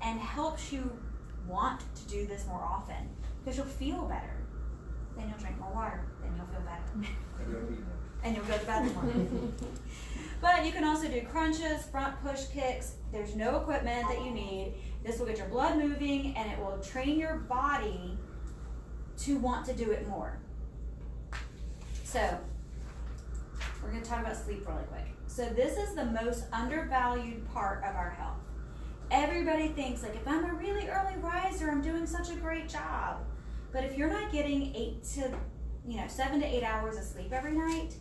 and helps you want to do this more often because you'll feel better. Then you'll drink more water. Then you'll feel better. And you'll go to bed more. But you can also do crunches, front push kicks. There's no equipment that you need. This will get your blood moving and it will train your body to want to do it more. So, we're going to talk about sleep really quick. So this is the most undervalued part of our health. Everybody thinks, like, if I'm a really early riser, I'm doing such a great job. But if you're not getting 7 to 8 hours of sleep every night,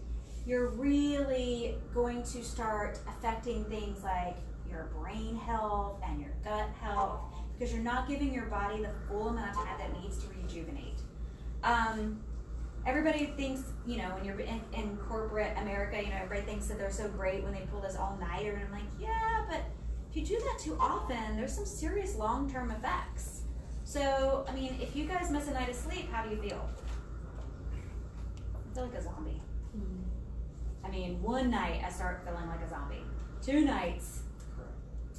you're really going to start affecting things like your brain health and your gut health because you're not giving your body the full amount of time that it needs to rejuvenate. Everybody thinks, when you're in corporate America, everybody thinks that they're so great when they pull this all-nighter, and I'm like, yeah, but if you do that too often, there's some serious long-term effects. So, if you guys miss a night of sleep, how do you feel? I feel like a zombie. One night I start feeling like a zombie. 2 nights,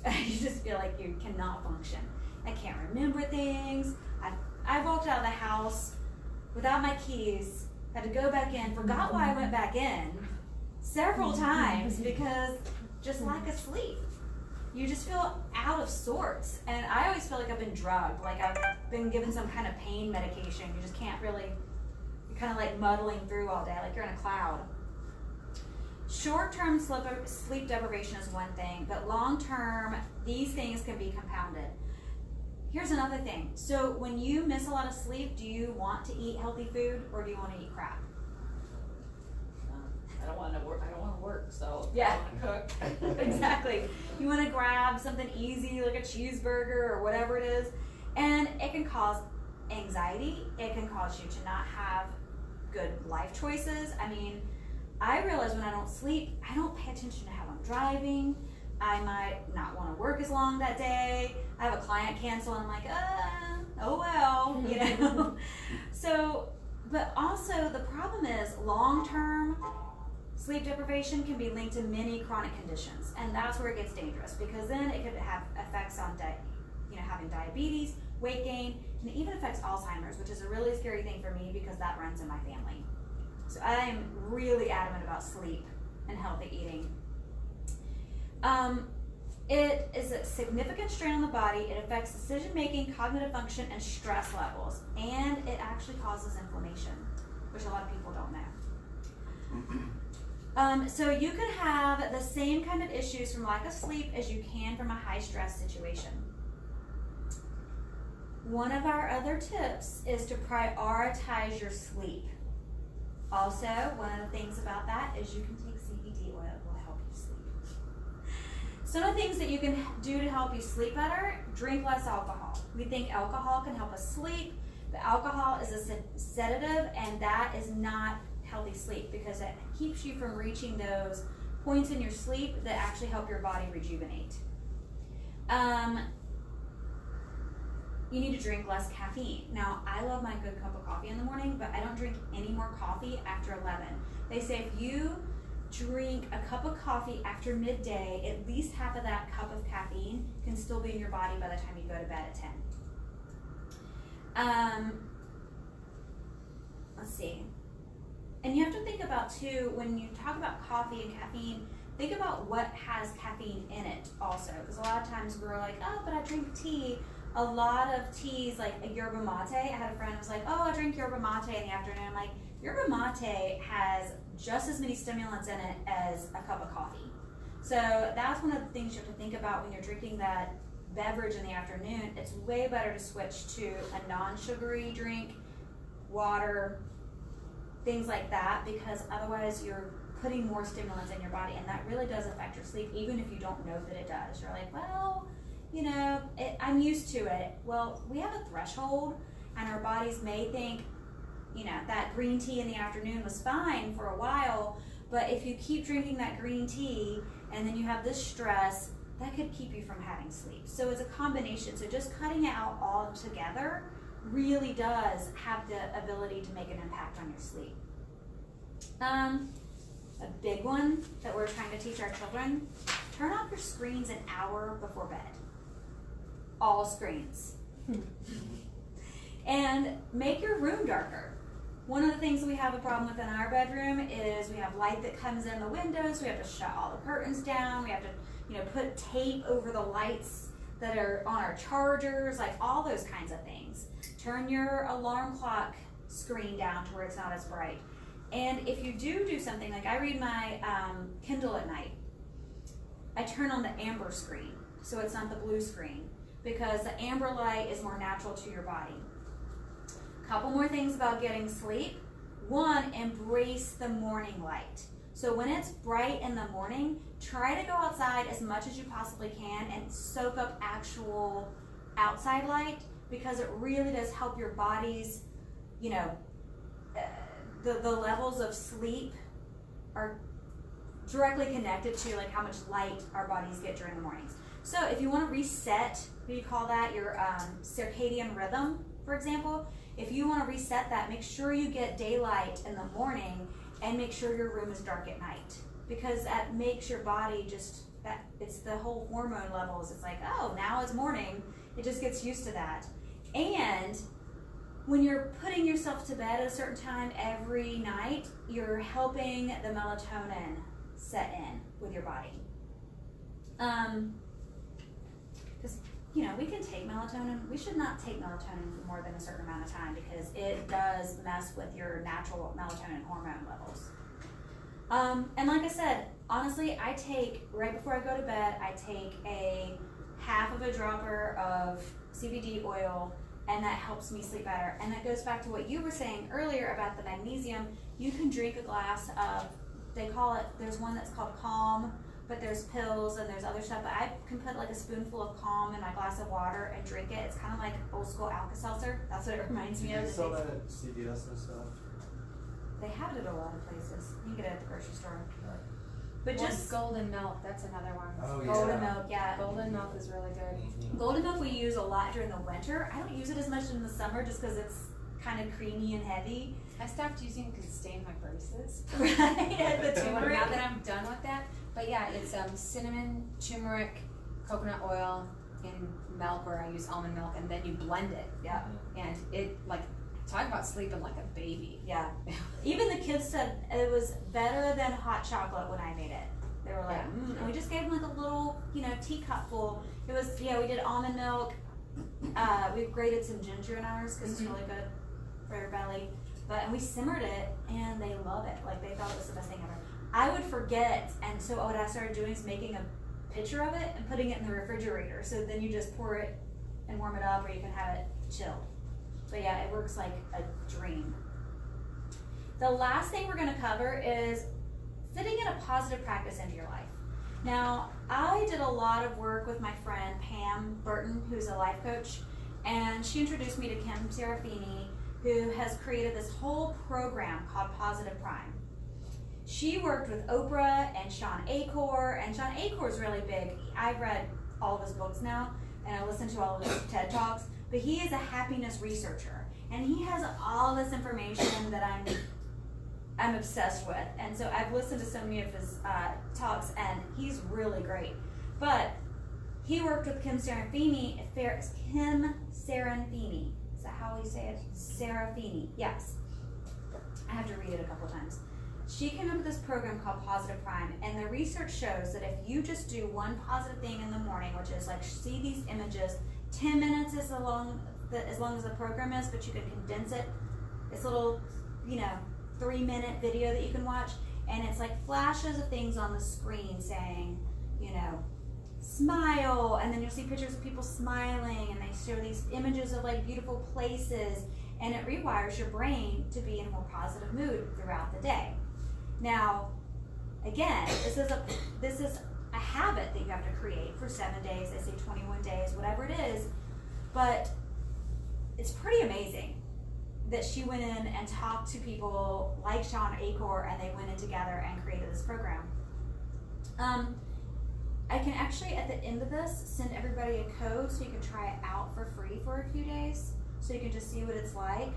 you just feel like you cannot function. I can't remember things. I walked out of the house without my keys, had to go back in, forgot why I went back in several times because just lack of sleep. You just feel out of sorts. And I always feel like I've been drugged, like I've been given some kind of pain medication. You just can't really, you're kind of like muddling through all day, like you're in a cloud. Short-term sleep deprivation is one thing, but long-term, these things can be compounded. Here's another thing. So when you miss a lot of sleep, do you want to eat healthy food or do you want to eat crap? I don't want to work, so yeah. I want to cook. Exactly. You want to grab something easy like a cheeseburger or whatever it is, and it can cause anxiety. It can cause you to not have good life choices. I realize when I don't sleep, I don't pay attention to how I'm driving. I might not want to work as long that day. I have a client cancel and I'm like, oh well, So, but also the problem is long-term sleep deprivation can be linked to many chronic conditions, and that's where it gets dangerous because then it could have effects on having diabetes, weight gain, and it even affects Alzheimer's, which is a really scary thing for me because that runs in my family. So I am really adamant about sleep and healthy eating. It is a significant strain on the body. It affects decision-making, cognitive function, and stress levels, and it actually causes inflammation, which a lot of people don't know. So you could have the same kind of issues from lack of sleep as you can from a high-stress situation. One of our other tips is to prioritize your sleep. Also, one of the things about that is you can take CBD oil. It will help you sleep. Some of the things that you can do to help you sleep better: drink less alcohol. We think alcohol can help us sleep, but alcohol is a sedative, and that is not healthy sleep because it keeps you from reaching those points in your sleep that actually help your body rejuvenate. You need to drink less caffeine. Now, I love my good cup of coffee in the morning, but I don't drink any more coffee after 11. They say if you drink a cup of coffee after midday, at least half of that cup of caffeine can still be in your body by the time you go to bed at 10. Let's see. And you have to think about, too, when you talk about coffee and caffeine, think about what has caffeine in it also. Because a lot of times we're like, oh, but I drink tea. A lot of teas, like a yerba mate. I had a friend who was like, oh, I drink yerba mate in the afternoon. I'm like, yerba mate has just as many stimulants in it as a cup of coffee. So that's one of the things you have to think about when you're drinking that beverage in the afternoon. It's way better to switch to a non-sugary drink, water, things like that, because otherwise you're putting more stimulants in your body, and that really does affect your sleep, even if you don't know that it does. You're like, well, I'm used to it. Well, we have a threshold, and our bodies may think, that green tea in the afternoon was fine for a while, but if you keep drinking that green tea and then you have this stress, that could keep you from having sleep. So it's a combination. So just cutting it out all together really does have the ability to make an impact on your sleep. A big one that we're trying to teach our children: turn off your screens an hour before bed. all screens. And make your room darker. One of the things we have a problem with in our bedroom is we have light that comes in the windows. We have to shut all the curtains down. We have to, put tape over the lights that are on our chargers, like all those kinds of things. Turn your alarm clock screen down to where it's not as bright. And if you do something, like I read my Kindle at night, I turn on the amber screen, so it's not the blue screen, because the amber light is more natural to your body. Couple more things about getting sleep. One, embrace the morning light. So when it's bright in the morning, try to go outside as much as you possibly can and soak up actual outside light, because it really does help your body's, the levels of sleep are directly connected to like how much light our bodies get during the mornings. So if you want to reset, what do you call that, your circadian rhythm, for example, if you want to reset that, make sure you get daylight in the morning and make sure your room is dark at night, because that makes your body it's the whole hormone levels. It's like, oh, now it's morning. It just gets used to that. And when you're putting yourself to bed at a certain time every night, you're helping the melatonin set in with your body. Because, we can take melatonin. We should not take melatonin for more than a certain amount of time, because it does mess with your natural melatonin hormone levels. And like I said, honestly, I take, right before I go to bed, I take a half of a dropper of CBD oil, and that helps me sleep better. And that goes back to what you were saying earlier about the magnesium. You can drink a glass of, there's one that's called Calm, but there's pills and there's other stuff. But I can put like a spoonful of Calm in my glass of water and drink it. It's kind of like old school Alka-Seltzer. That's what it reminds me of. Do you sell that at CVS and stuff? They have it at a lot of places. You can get it at the grocery store. Right. But just golden milk, that's another one. Oh, yeah. golden milk, yeah. Golden milk is really good. Mhm. Golden milk we use a lot during the winter. I don't use it as much in the summer just because it's kind of creamy and heavy. I stopped using it because it stained my braces. Right, at the So now turmeric. that I'm done with that, but yeah, it's cinnamon, turmeric, coconut oil, and milk, or I use almond milk, and then you blend it. Yeah, And it, talk about sleeping like a baby. yeah. Even the kids said it was better than hot chocolate when I made it. They were like, Yeah. And we just gave them like a little, teacup full. It was, we did almond milk. We've grated some ginger in ours because it's really good for your belly. And we simmered it, and they love it. Like, they thought it was the best thing ever. I would forget, and so what I started doing is making a picture of it and putting it in the refrigerator. So then you just pour it and warm it up, or you can have it chilled. But yeah, it works like a dream. The last thing we're going to cover is fitting in a positive practice into your life. Now, I did a lot of work with my friend Pam Burton, who's a life coach, and she introduced me to Kim Serafini, who has created this whole program called Positive Prime. She worked with Oprah and Sean Achor, and Sean Achor is really big. I've read all of his books now, and I listened to all of his TED Talks, but he is a happiness researcher, and he has all this information that I'm obsessed with. And so I've listened to so many of his talks, and he's really great. But he worked with Kim Serafini. Kim Serafini. Is that how we say it? Serafini. Yes. I have to read it a couple times. She came up with this program called Positive Prime, and the research shows that if you just do one positive thing in the morning, which is like see these images, 10 minutes is as long as the program is, but you can condense it. It's a little, 3-minute video that you can watch, and it's like flashes of things on the screen saying, smile, and then you'll see pictures of people smiling, and they show these images of like beautiful places, and it rewires your brain to be in a more positive mood throughout the day. Now, again, this is a habit that you have to create for 7 days. They say 21 days, whatever it is, but it's pretty amazing that she went in and talked to people like Sean Achor, and they went in together and created this program. I can actually, at the end of this, send everybody a code so you can try it out for free for a few days, so you can just see what it's like.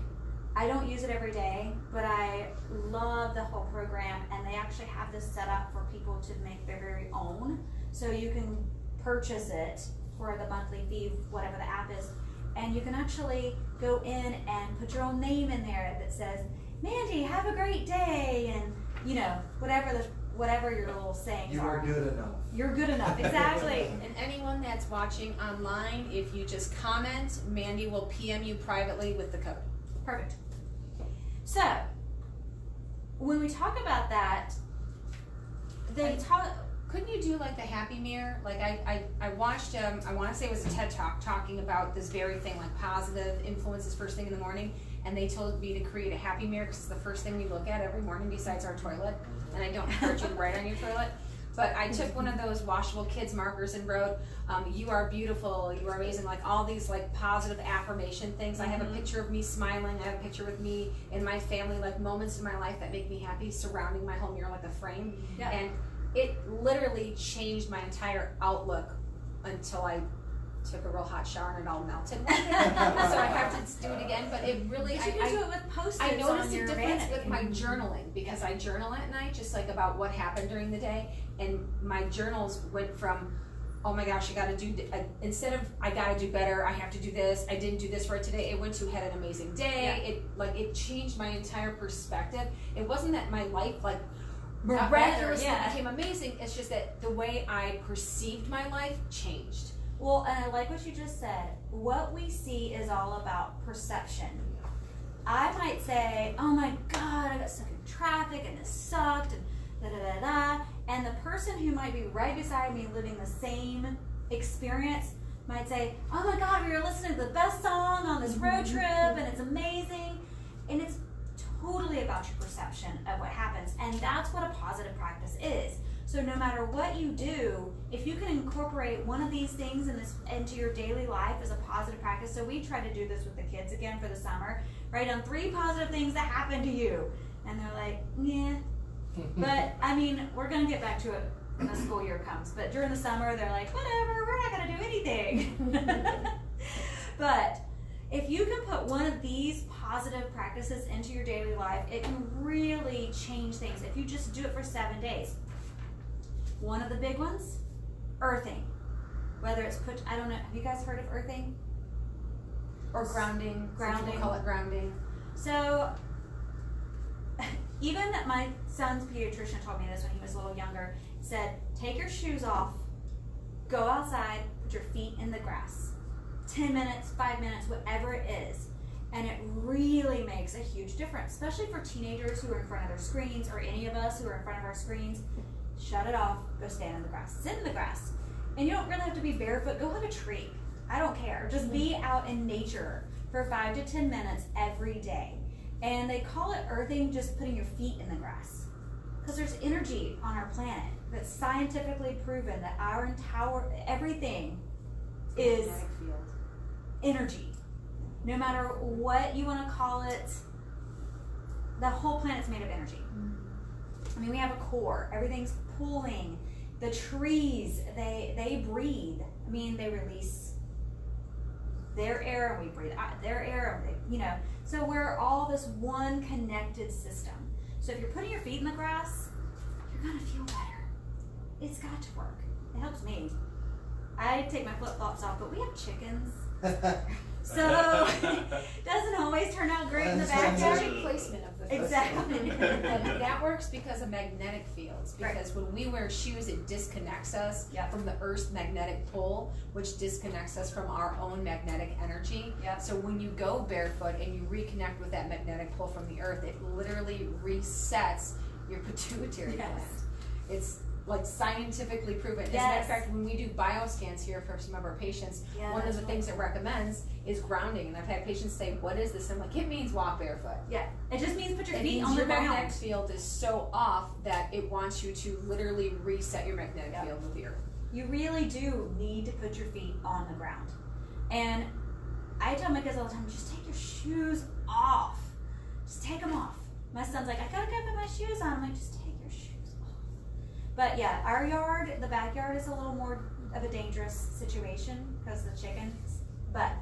I don't use it every day, but I love the whole program, and they actually have this set up for people to make their very own. So you can purchase it for the monthly fee, whatever the app is, and you can actually go in and put your own name in there that says, Mandy, have a great day, and you know, whatever your little sayings You are. are good enough. You're good enough, exactly. And anyone that's watching online, if you just comment, Mandy will PM you privately with the code. Perfect. So, when we talk about that, they talk. Couldn't you do like the happy mirror? Like I watched, I want to say it was a TED Talk talking about this very thing, like positive influences first thing in the morning. And they told me to create a happy mirror because it's the first thing we look at every morning besides our toilet. And I don't encourage you to write on your toilet. But I took one of those washable kids markers and wrote, you are beautiful, you are amazing, like all these like positive affirmation things. I have a picture of me smiling, I have a picture with me and my family, like moments in my life that make me happy surrounding my whole mirror like a frame. Yeah. And it literally changed my entire outlook until I took a real hot shower and it all melted. So I have to do it again, but it really, But you can do it with Post-its I noticed on a your difference vanity. with my journaling because I journal at night, just like about what happened during the day, and my journals went from, oh my gosh, I gotta do, instead of I gotta do better, I have to do this, I didn't do this right today, it went to had an amazing day. Yeah. It changed my entire perspective. It wasn't that my life like Better, miraculously yeah. became amazing, it's just that the way I perceived my life changed. Well, and I like what you just said. What we see is all about perception. I might say, oh my God, I got stuck in traffic and this sucked and da da da da. And the person who might be right beside me living the same experience might say, oh my God, we were listening to the best song on this road trip and it's amazing. And it's totally about your perception of what happens. And that's what a positive practice is. So no matter what you do, if you can incorporate one of these things into your daily life as a positive practice, so we try to do this with the kids again for the summer, write down 3 positive things that happened to you. And they're like, yeah. But, I mean, we're going to get back to it when the school year comes. But during the summer, they're like, whatever, we're not going to do anything. But if you can put one of these positive practices into your daily life, it can really change things if you just do it for 7 days. One of the big ones, earthing. Whether it's I don't know, have you guys heard of earthing? Or grounding. Grounding. Some people call it grounding. So, even my son's pediatrician told me this when he was a little younger. Said, take your shoes off, go outside, put your feet in the grass. 10 minutes, 5 minutes, whatever it is. And it really makes a huge difference, especially for teenagers who are in front of their screens, or any of us who are in front of our screens. Shut it off, go stand in the grass, sit in the grass. And you don't really have to be barefoot, go hug a tree. I don't care, just be out in nature for 5 to 10 minutes every day. And they call it earthing, just putting your feet in the grass. Because there's energy on our planet that's scientifically proven that our entire, everything is Magnetic field. energy. No matter what you want to call it, the whole planet's made of energy. I mean, we have a core. Everything's pulling. The trees, they breathe. I mean, they release their air and we breathe out their air. And they, you know, so we're all this one connected system. So if you're putting your feet in the grass, you're gonna feel better. It's got to work. It helps me. I take my flip-flops off, but we have chickens. So it doesn't always turn out great in the backyard. It's placement of the foot. Exactly. And that works because of magnetic fields. Because when we wear shoes, it disconnects us from the Earth's magnetic pull, which disconnects us from our own magnetic energy. So when you go barefoot and you reconnect with that magnetic pull from the Earth, it literally resets your pituitary gland. It's like scientifically proven. As a matter of fact, when we do bioscans here for some of our patients, one of the things it recommends is grounding. And I've had patients say, what is this? I'm like, it means walk barefoot. Yeah, it just means put your It feet means on the your ground. magnetic field is so off that it wants you to literally reset your magnetic field with the Earth. You really do need to put your feet on the ground. And I tell my kids all the time, just take your shoes off. Just take them off. My son's like, I gotta go put my shoes on. I'm like, just take your shoes off. But yeah, our yard, the backyard is a little more of a dangerous situation because of the chickens. But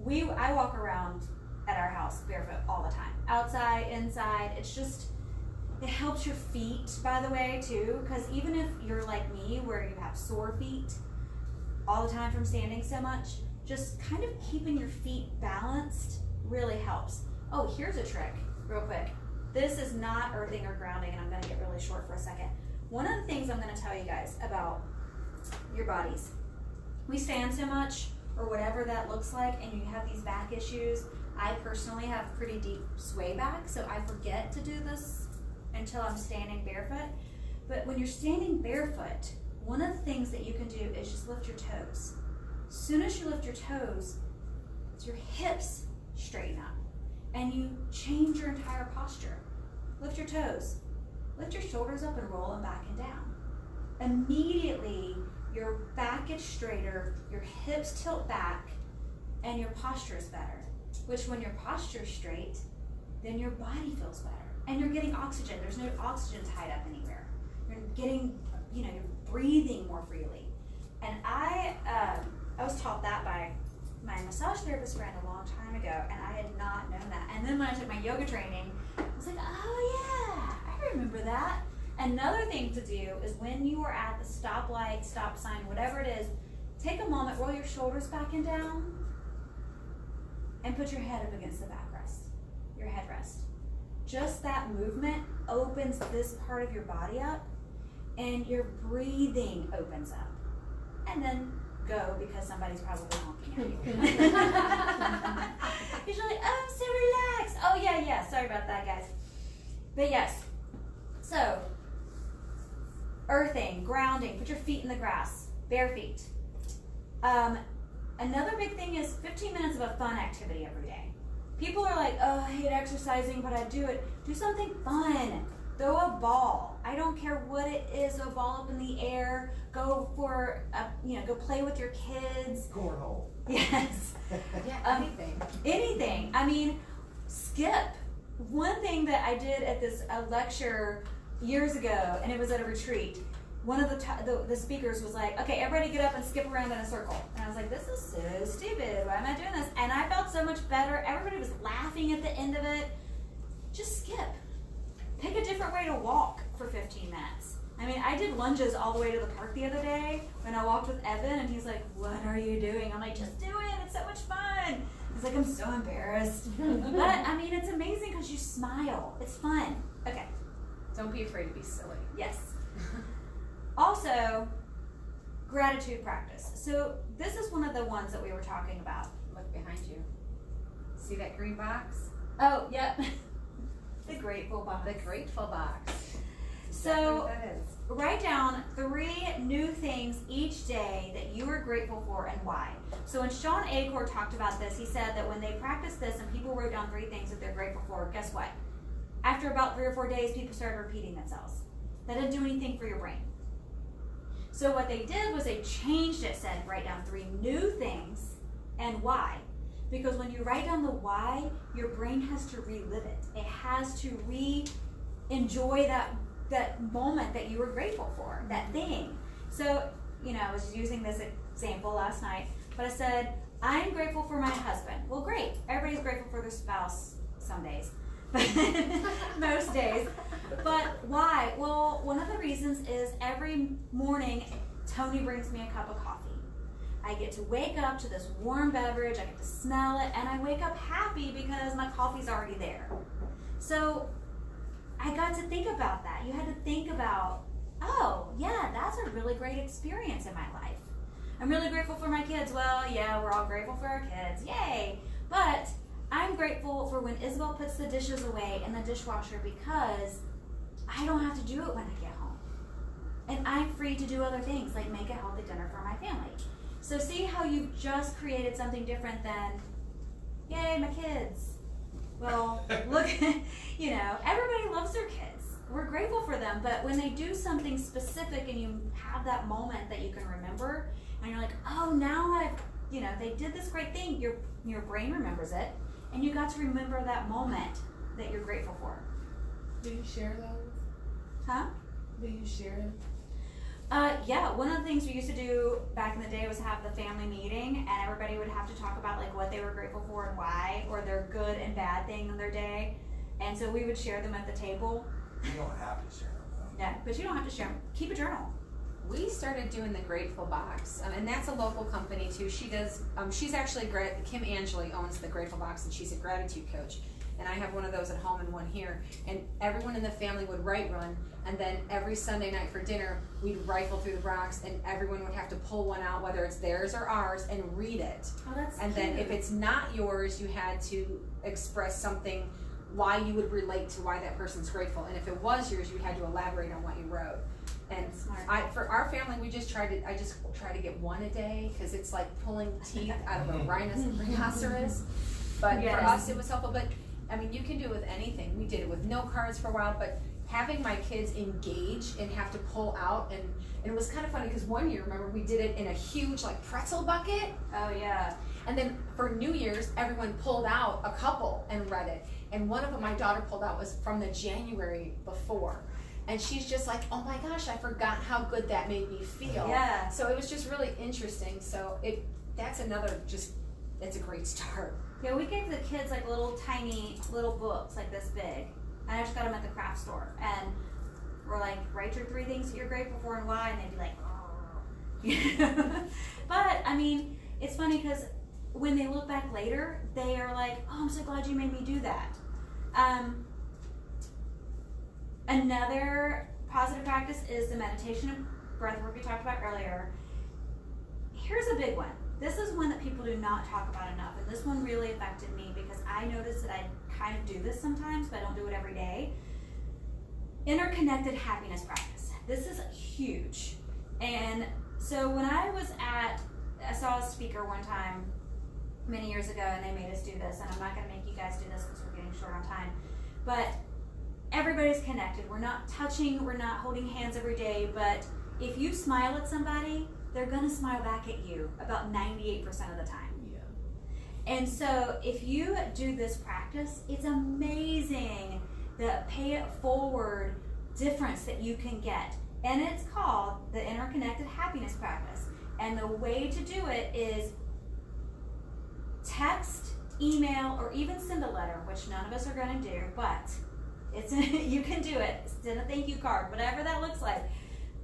I walk around at our house barefoot all the time. Outside, inside, it's just, it helps your feet, by the way, too. Because even if you're like me, where you have sore feet, all the time from standing so much, just kind of keeping your feet balanced really helps. Oh, here's a trick, real quick. This is not earthing or grounding, and I'm gonna get really short for a second. One of the things I'm gonna tell you guys about your bodies, we stand so much, or whatever that looks like, and you have these back issues. I personally have pretty deep sway back, so I forget to do this until I'm standing barefoot. But when you're standing barefoot, one of the things that you can do is just lift your toes. As soon as you lift your toes, your hips straighten up, and you change your entire posture. Lift your toes. Lift your shoulders up and roll them back and down. Immediately, your back gets straighter, your hips tilt back, and your posture is better. Which when your posture is straight, then your body feels better. And you're getting oxygen. There's no oxygen tied up anywhere. You're getting, you're breathing more freely. And I was taught that by my massage therapist friend a long time ago, and I had not known that. And then when I took my yoga training, I was like, oh yeah, I remember that. Another thing to do is when you are at the stoplight, stop sign, whatever it is, take a moment, roll your shoulders back and down, and put your head up against the backrest, your headrest. Just that movement opens this part of your body up, and your breathing opens up. And then go, because somebody's probably honking at you. You're like, oh, I'm so relaxed. Oh yeah, sorry about that, guys. But yes, so earthing, grounding, put your feet in the grass, bare feet. Another big thing is 15 minutes of a fun activity every day. People are like, oh, I hate exercising, but I do it. Do something fun. Throw a ball. I don't care what it is. Throw a ball up in the air. Go for, go play with your kids. Cornhole. Yes. Yeah, anything. Anything. I mean, skip. One thing that I did at this lecture years ago, and it was at a retreat, one of the speakers was like, okay, everybody get up and skip around in a circle. And I was like, this is so stupid. Why am I doing this? And I felt so much better. Everybody was laughing at the end of it. Just skip. Pick a different way to walk for 15 minutes. I mean, I did lunges all the way to the park the other day when I walked with Evan, and he's like, what are you doing? I'm like, just do it. It's so much fun. He's like, I'm so embarrassed. But, I mean, it's amazing because you smile. It's fun. Okay. Don't be afraid to be silly. Yes. Also, gratitude practice. So this is one of the ones that we were talking about. Look behind you. See that green box? Oh, yep. The grateful box. The grateful box. So Exactly what that is. write down 3 new things each day that you are grateful for and why. So when Sean Acor talked about this, he said that when they practiced this and people wrote down 3 things that they're grateful for, guess what? After about 3 or 4 days, people started repeating themselves. That didn't do anything for your brain. So what they did was they changed it, said write down 3 new things and why. Because when you write down the why, your brain has to relive it. It has to enjoy that moment that you were grateful for, that thing. So, I was using this example last night, but I said, I'm grateful for my husband. Well, great. Everybody's grateful for their spouse some days. Most days. But why? Well, one of the reasons is every morning Tony brings me a cup of coffee. I get to wake up to this warm beverage, I get to smell it, and I wake up happy because my coffee's already there. So I got to think about that. You had to think about, oh, yeah, that's a really great experience in my life. I'm really grateful for my kids. Well, yeah, we're all grateful for our kids. Yay! But I'm grateful for when Isabel puts the dishes away in the dishwasher because I don't have to do it when I get home. And I'm free to do other things like make a healthy dinner for my family. So see how you've just created something different than, yay, my kids. Well, look, everybody loves their kids. We're grateful for them, but when they do something specific and you have that moment that you can remember, and you're like, oh, now they did this great thing, your brain remembers it, and you got to remember that moment that you're grateful for. Do you share those? Huh? Do you share it? Yeah, one of the things we used to do back in the day was have the family meeting, and everybody would have to talk about like what they were grateful for and why, or their good and bad thing in their day. And so we would share them at the table. You don't have to share them. Yeah, but you don't have to share them. Keep a journal. we started doing the Grateful Box, and that's a local company too. She does. She's actually Kim Angeli owns the Grateful Box, and she's a gratitude coach. And I have one of those at home and one here. And everyone in the family would write one, and then every Sunday night for dinner, we'd rifle through the box, and everyone would have to pull one out, whether it's theirs or ours, and read it. Oh, that's and cute. then if it's not yours, you had to express something, why you would relate to why that person's grateful. And if it was yours, you had to elaborate on what you wrote. And for our family, I just try to get one a day, because it's like pulling teeth out of a rhinoceros. But yes. For us, it was helpful. But I mean, you can do it with anything. We did it with note cards for a while, but having my kids engage and have to pull out, and it was kind of funny because one year, remember, we did it in a huge like pretzel bucket. Oh yeah. And then for New Year's, everyone pulled out a couple and read it. And one of them my daughter pulled out was from the January before. And she's just like, oh my gosh, I forgot how good that made me feel. Yeah. So it was just really interesting. So that's a great start. Yeah, we gave the kids like little books like this big. I just got them at the craft store, and we're like, write your 3 things that you're grateful for and why, and they'd be like, but I mean, it's funny because when they look back later, they are like, oh, I'm so glad you made me do that. Another positive practice is the meditation and breath work we talked about earlier. Here's a big one. This is one that people do not talk about enough, and this one really affected me because I noticed that I kind of do this sometimes, but I don't do it every day. Interconnected happiness practice. This is huge. And so when I saw a speaker one time many years ago, and they made us do this, and I'm not going to make you guys do this because we're getting short on time, but everybody's connected. We're not touching, we're not holding hands every day, but if you smile at somebody, they're going to smile back at you about 98% of the time. Yeah. And so if you do this practice, it's amazing the pay it forward difference that you can get. And it's called the interconnected happiness practice. And the way to do it is text, email, or even send a letter, which none of us are going to do, but you can do it. Send a thank you card, whatever that looks like.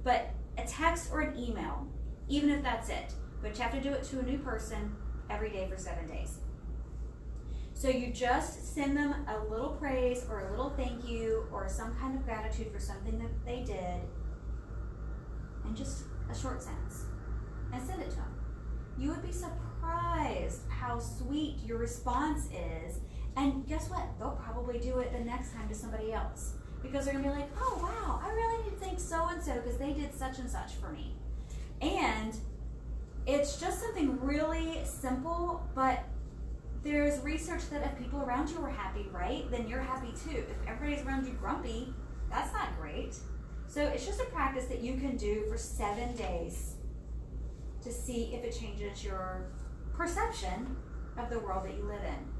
But a text or an email, even if that's it, but you have to do it to a new person every day for 7 days. So you just send them a little praise or a little thank you or some kind of gratitude for something that they did, and just a short sentence, and send it to them. You would be surprised how sweet your response is, and guess what? They'll probably do it the next time to somebody else, because they're gonna be like, oh wow, I really need to thank so-and-so because they did such and such for me. And it's just something really simple, but there's research that if people around you are happy, right, then you're happy too. If everybody's around you grumpy, that's not great. So it's just a practice that you can do for 7 days to see if it changes your perception of the world that you live in.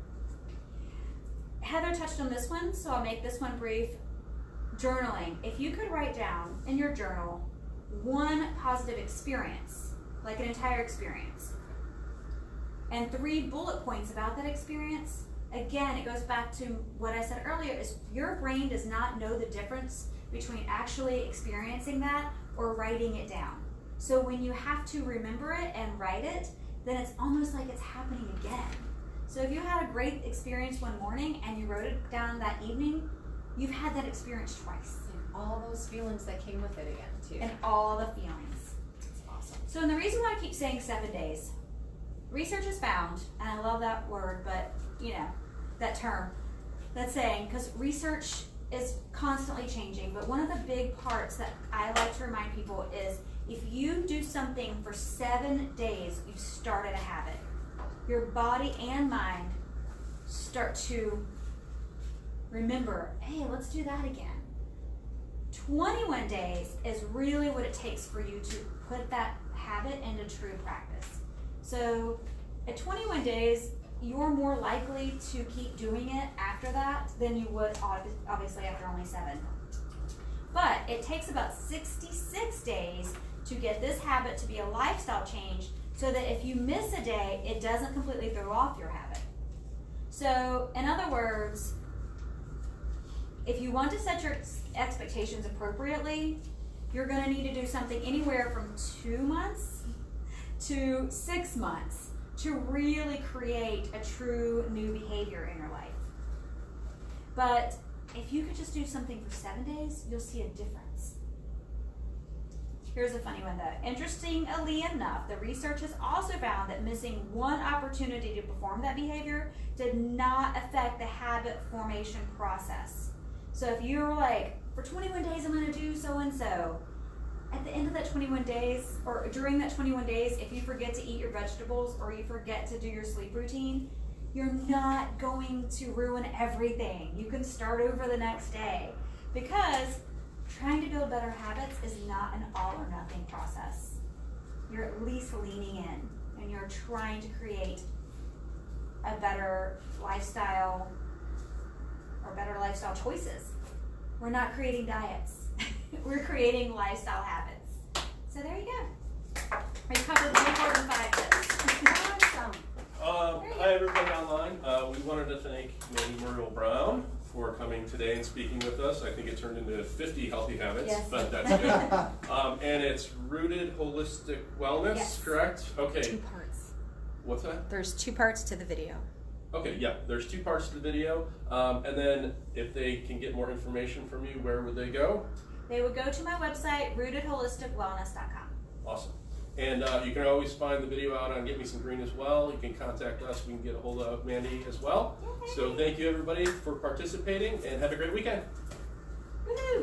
Heather touched on this one, so I'll make this one brief. Journaling. If you could write down in your journal one positive experience, like an entire experience, and 3 bullet points about that experience, again, it goes back to what I said earlier, is your brain does not know the difference between actually experiencing that or writing it down. So when you have to remember it and write it, then it's almost like it's happening again. So if you had a great experience one morning and you wrote it down that evening, you've had that experience twice. And all those feelings that came with it again, too. And all the feelings. It's awesome. So, and the reason why I keep saying 7 days, research has found, and I love that word, but that term, that saying, because research is constantly changing, but one of the big parts that I like to remind people is if you do something for 7 days, you've started a habit. Your body and mind start to remember, hey, let's do that again. 21 days is really what it takes for you to put that habit into true practice. So at 21 days, you're more likely to keep doing it after that than you would obviously after only 7. But it takes about 66 days to get this habit to be a lifestyle change, so that if you miss a day, it doesn't completely throw off your habit. So in other words, if you want to set your expectations appropriately, you're going to need to do something anywhere from 2 months to 6 months to really create a true new behavior in your life. But if you could just do something for 7 days, you'll see a difference. Here's a funny one though. Interestingly enough, the research has also found that missing one opportunity to perform that behavior did not affect the habit formation process. So if you were like, for 21 days I'm going to do so and so, at the end of that 21 days, or during that 21 days, if you forget to eat your vegetables or you forget to do your sleep routine, you're not going to ruin everything. You can start over the next day, because trying to build better habits is not an all or nothing process. You're at least leaning in and you're trying to create a better lifestyle or better lifestyle choices. We're not creating diets. We're creating lifestyle habits. So there you go. We covered way more than 5 tips. Awesome. Hi everybody online. We wanted to thank Mandy Muriel Brown for coming today and speaking with us. I think it turned into 50 healthy habits, Yes. but that's good. And it's Rooted Holistic Wellness, Yes. correct? Okay. 2 parts. What's that? There's 2 parts to the video. Okay, yeah, there's 2 parts to the video. And then if they can get more information from you, where would they go? They would go to my website, rootedholisticwellness.com. Awesome. And you can always find the video out on Get Me Some Green as well. You can contact us. We can get a hold of Mandy as well. So thank you everybody for participating, and have a great weekend. Woohoo!